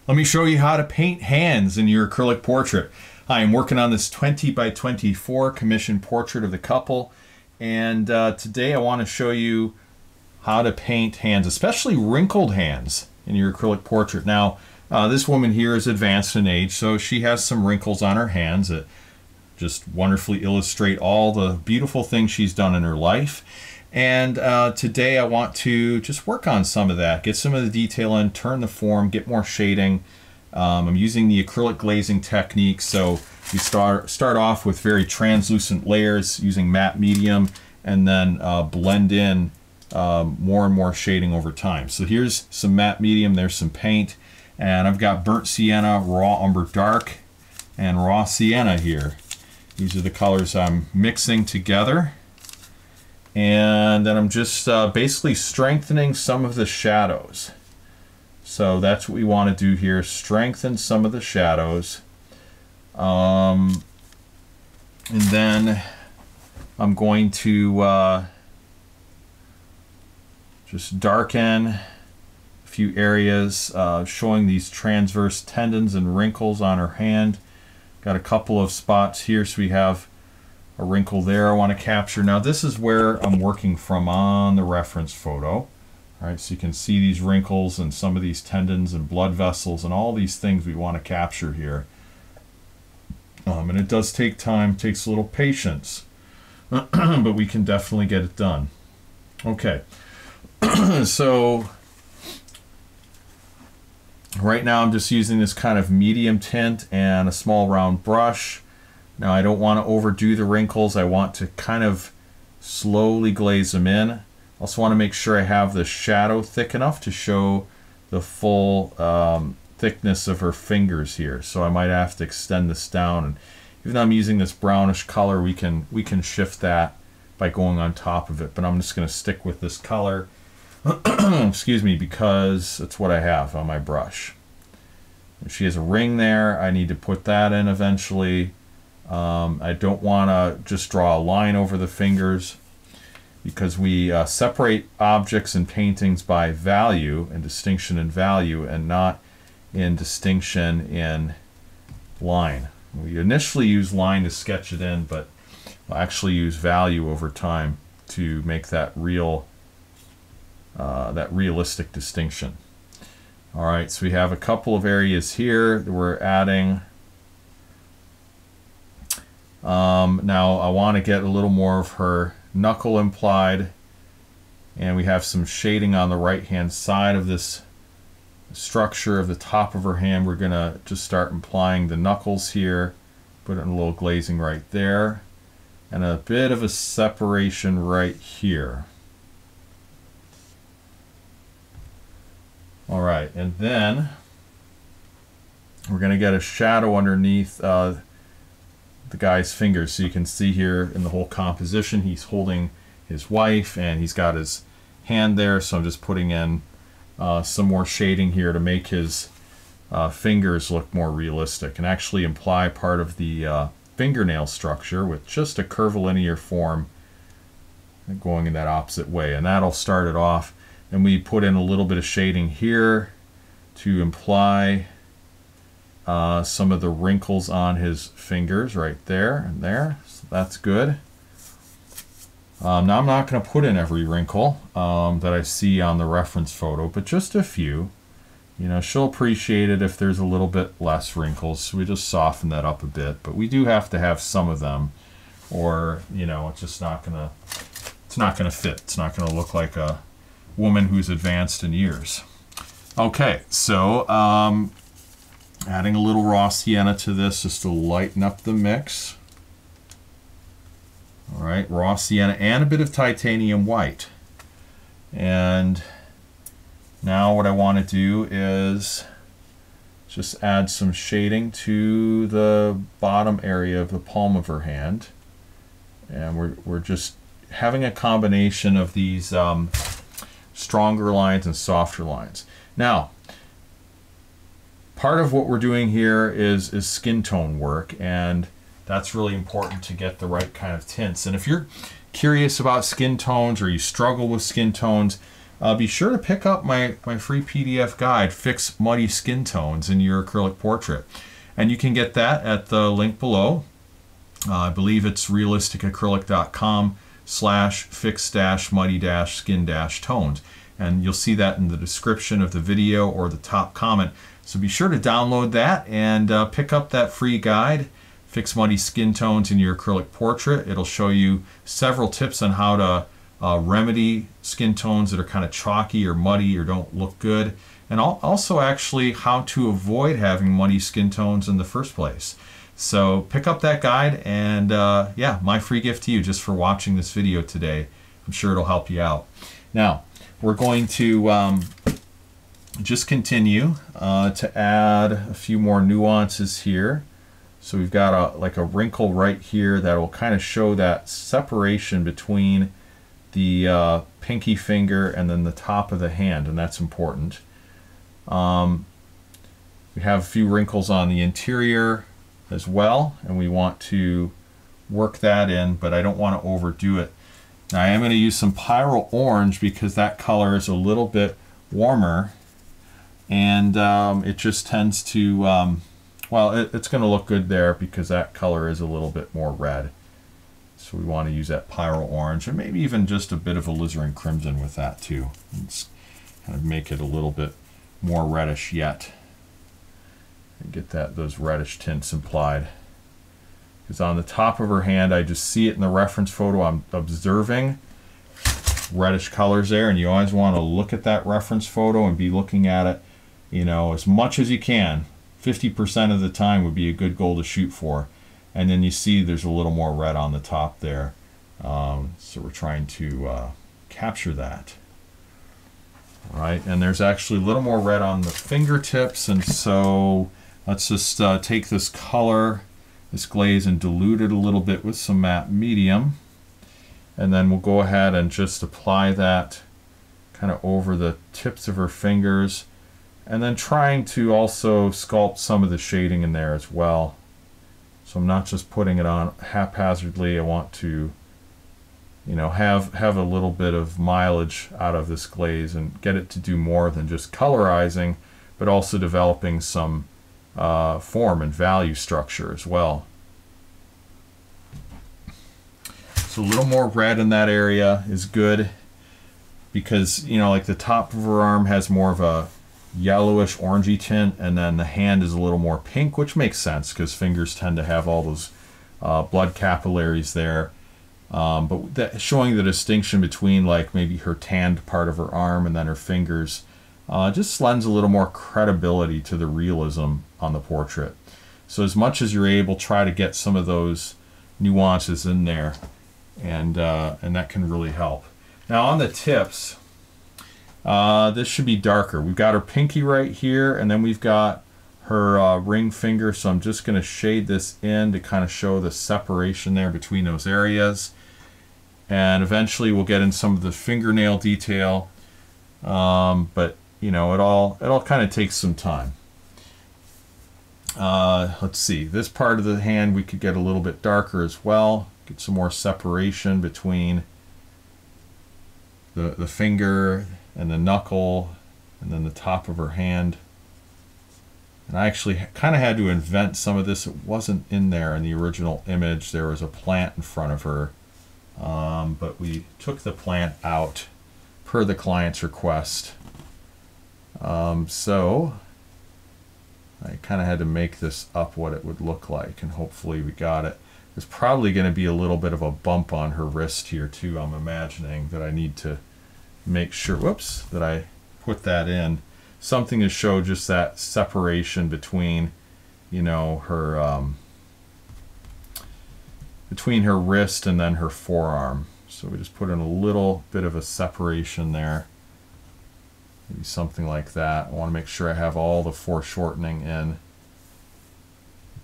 Let me show you how to paint hands in your acrylic portrait. I am working on this 20 by 24 commissioned portrait of the couple, and today I want to show you how to paint hands, especially wrinkled hands, in your acrylic portrait. Now, this woman here is advanced in age, so she has some wrinkles on her hands that just wonderfully illustrate all the beautiful things she's done in her life. And today I want to just work on some of that, get some of the detail in, turn the form, get more shading. I'm using the acrylic glazing technique, so you start off with very translucent layers using matte medium, and then blend in more and more shading over time. So here's some matte medium, there's some paint, and I've got burnt sienna, raw umber dark, and raw sienna here. These are the colors I'm mixing together. And then I'm just basically strengthening some of the shadows. So that's what we want to do here, strengthen some of the shadows. And then I'm going to just darken a few areas, showing these transverse tendons and wrinkles on her hand. Got a couple of spots here, so we have a wrinkle there I want to capture. Now this is where I'm working from on the reference photo. All right, so you can see these wrinkles and some of these tendons and blood vessels and all these things we want to capture here. And it does take time, takes a little patience, but we can definitely get it done. Okay, so right now I'm just using this kind of medium tint and a small round brush. Now I don't want to overdo the wrinkles. I want to kind of slowly glaze them in. Also want to make sure I have the shadow thick enough to show the full thickness of her fingers here. So I might have to extend this down. And even though I'm using this brownish color, we can shift that by going on top of it. But I'm just going to stick with this color, excuse me, because it's what I have on my brush. If she has a ring there, I need to put that in eventually. I don't want to just draw a line over the fingers, because we separate objects and paintings by value and distinction in value, and not in distinction in line. We initially use line to sketch it in, but we'll actually use value over time to make that realistic distinction. All right, so we have a couple of areas here that we're adding. Now I want to get a little more of her knuckle implied, and we have some shading on the right hand side of this structure of the top of her hand. We're gonna just start implying the knuckles here, put in a little glazing right there, and a bit of a separation right here. All right, and then we're gonna get a shadow underneath the guy's fingers. So you can see here in the whole composition, he's holding his wife and he's got his hand there. So I'm just putting in some more shading here to make his fingers look more realistic and actually imply part of the fingernail structure with just a curvilinear form going in that opposite way. And that'll start it off. And we put in a little bit of shading here to imply some of the wrinkles on his fingers right there and there. So that's good. Now I'm not going to put in every wrinkle that I see on the reference photo, but just a few. You know, she'll appreciate it if there's a little bit less wrinkles. So we just soften that up a bit, but we do have to have some of them, or you know, it's just not gonna fit. It's not gonna look like a woman who's advanced in years. Okay, so adding a little raw sienna to this just to lighten up the mix. All right, raw sienna and a bit of titanium white. And now what I want to do is just add some shading to the bottom area of the palm of her hand. And we're just having a combination of these stronger lines and softer lines. Now, part of what we're doing here is skin tone work, and that's really important to get the right kind of tints. And if you're curious about skin tones or you struggle with skin tones, be sure to pick up my free PDF guide, Fix Muddy Skin Tones in Your Acrylic Portrait. And you can get that at the link below. I believe it's realisticacrylic.com/fix-muddy-skin-tones. And you'll see that in the description of the video or the top comment. So be sure to download that and pick up that free guide, Fix Muddy Skin Tones in Your Acrylic Portrait. It'll show you several tips on how to remedy skin tones that are kind of chalky or muddy or don't look good. And also actually how to avoid having muddy skin tones in the first place. So pick up that guide, and yeah, my free gift to you just for watching this video today. I'm sure it'll help you out. Now, we're going to just continue to add a few more nuances here. So we've got like a wrinkle right here that will kind of show that separation between the pinky finger and then the top of the hand, and that's important. We have a few wrinkles on the interior as well, and we want to work that in, but I don't want to overdo it. Now I am going to use some Pyro Orange because that color is a little bit warmer, and it just tends to, well, it's going to look good there because that color is a little bit more red. So we want to use that Pyro Orange, and maybe even just a bit of alizarin crimson with that too. Let's kind of make it a little bit more reddish yet. And get those reddish tints implied. Because on the top of her hand, I just see it in the reference photo. I'm observing reddish colors there, and you always want to look at that reference photo and be looking at it, you know, as much as you can. 50% of the time would be a good goal to shoot for. And then you see there's a little more red on the top there. So we're trying to capture that. All right, and there's actually a little more red on the fingertips, and so let's just take this color, this glaze, and dilute it a little bit with some matte medium. And then we'll go ahead and just apply that kind of over the tips of her fingers, and then trying to also sculpt some of the shading in there as well. So I'm not just putting it on haphazardly. I want to, you know, have a little bit of mileage out of this glaze and get it to do more than just colorizing, but also developing some form and value structure as well. So a little more red in that area is good because, you know, like the top of her arm has more of a yellowish orangey tint, and then the hand is a little more pink, which makes sense because fingers tend to have all those blood capillaries there. But showing the distinction between like maybe her tanned part of her arm and then her fingers just lends a little more credibility to the realism on the portrait. So as much as you're able, try to get some of those nuances in there, and that can really help. Now on the tips, this should be darker. We've got her pinky right here, and then we've got her ring finger, so I'm just going to shade this in to kind of show the separation there between those areas. And eventually we'll get in some of the fingernail detail, but you know, it all kind of takes some time. Let's see, this part of the hand we could get a little bit darker as well, get some more separation between the finger and the knuckle and then the top of her hand. And I actually kind of had to invent some of this. It wasn't in there in the original image. There was a plant in front of her, but we took the plant out per the client's request. So I kind of had to make this up what it would look like, and hopefully we got it. There's probably going to be a little bit of a bump on her wrist here too. I'm imagining that I need to make sure, whoops, that I put that in. Something to show just that separation between, you know, her between her wrist and then her forearm. So we just put in a little bit of a separation there. Maybe something like that. I want to make sure I have all the foreshortening in.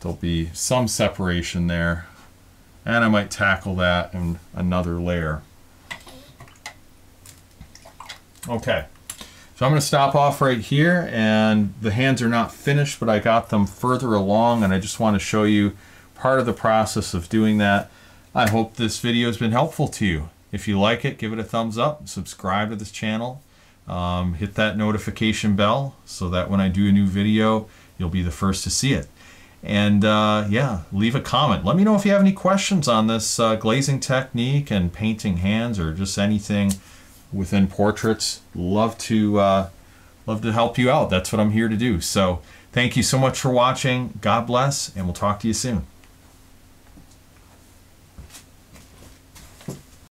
There'll be some separation there, and I might tackle that in another layer. Okay, so I'm going to stop off right here, and the hands are not finished, but I got them further along, and I just want to show you part of the process of doing that. I hope this video has been helpful to you. If you like it, give it a thumbs up, subscribe to this channel. hit that notification bell so that when I do a new video, you'll be the first to see it. And yeah, leave a comment. Let me know if you have any questions on this glazing technique and painting hands, or just anything within portraits. Love to help you out. That's what I'm here to do. So thank you so much for watching. God bless, and we'll talk to you soon.